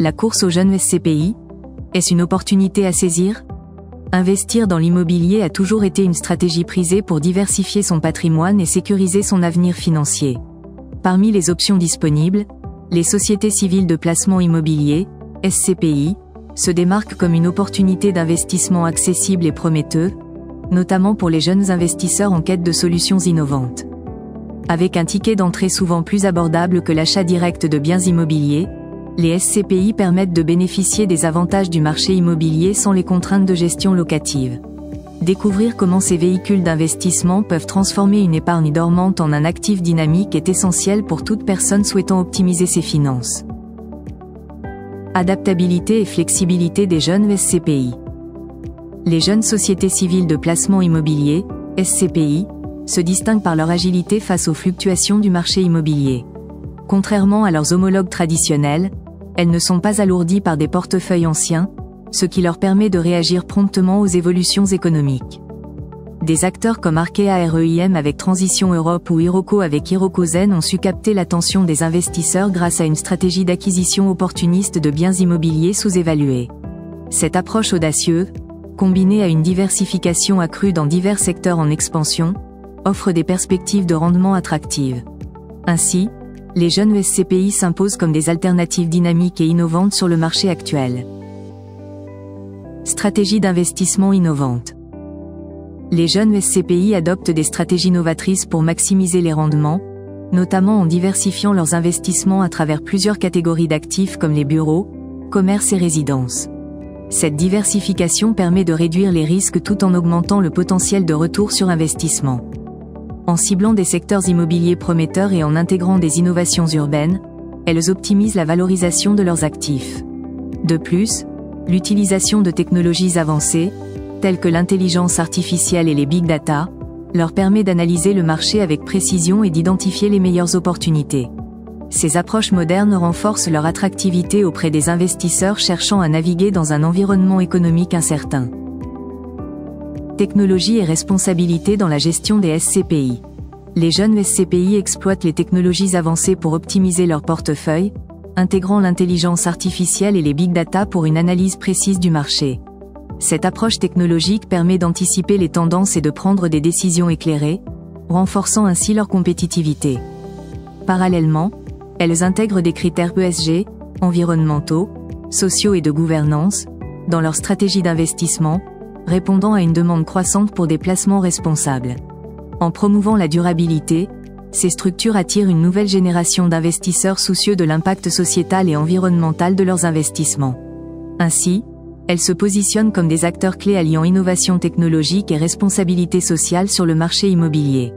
La course aux jeunes SCPI, est-ce une opportunité à saisir? Investir dans l'immobilier a toujours été une stratégie prisée pour diversifier son patrimoine et sécuriser son avenir financier. Parmi les options disponibles, les sociétés civiles de placement immobilier, SCPI, se démarquent comme une opportunité d'investissement accessible et prometteuse, notamment pour les jeunes investisseurs en quête de solutions innovantes. Avec un ticket d'entrée souvent plus abordable que l'achat direct de biens immobiliers, les SCPI permettent de bénéficier des avantages du marché immobilier sans les contraintes de gestion locative. Découvrir comment ces véhicules d'investissement peuvent transformer une épargne dormante en un actif dynamique est essentiel pour toute personne souhaitant optimiser ses finances. Adaptabilité et flexibilité des jeunes SCPI. Les jeunes sociétés civiles de placement immobilier, SCPI, se distinguent par leur agilité face aux fluctuations du marché immobilier. Contrairement à leurs homologues traditionnels, elles ne sont pas alourdies par des portefeuilles anciens, ce qui leur permet de réagir promptement aux évolutions économiques. Des acteurs comme Arkea REIM avec Transition Europe ou Iroko avec Hirokozen ont su capter l'attention des investisseurs grâce à une stratégie d'acquisition opportuniste de biens immobiliers sous-évalués. Cette approche audacieuse, combinée à une diversification accrue dans divers secteurs en expansion, offre des perspectives de rendement attractives. Ainsi, les jeunes SCPI s'imposent comme des alternatives dynamiques et innovantes sur le marché actuel. Stratégie d'investissement innovante. Les jeunes SCPI adoptent des stratégies novatrices pour maximiser les rendements, notamment en diversifiant leurs investissements à travers plusieurs catégories d'actifs comme les bureaux, commerces et résidences. Cette diversification permet de réduire les risques tout en augmentant le potentiel de retour sur investissement. En ciblant des secteurs immobiliers prometteurs et en intégrant des innovations urbaines, elles optimisent la valorisation de leurs actifs. De plus, l'utilisation de technologies avancées, telles que l'intelligence artificielle et les big data, leur permet d'analyser le marché avec précision et d'identifier les meilleures opportunités. Ces approches modernes renforcent leur attractivité auprès des investisseurs cherchant à naviguer dans un environnement économique incertain. Technologie et responsabilité dans la gestion des SCPI. Les jeunes SCPI exploitent les technologies avancées pour optimiser leur portefeuille, intégrant l'intelligence artificielle et les big data pour une analyse précise du marché. Cette approche technologique permet d'anticiper les tendances et de prendre des décisions éclairées, renforçant ainsi leur compétitivité. Parallèlement, elles intègrent des critères ESG, environnementaux, sociaux et de gouvernance, dans leur stratégie d'investissement, répondant à une demande croissante pour des placements responsables. En promouvant la durabilité, ces structures attirent une nouvelle génération d'investisseurs soucieux de l'impact sociétal et environnemental de leurs investissements. Ainsi, elles se positionnent comme des acteurs clés alliant innovation technologique et responsabilité sociale sur le marché immobilier.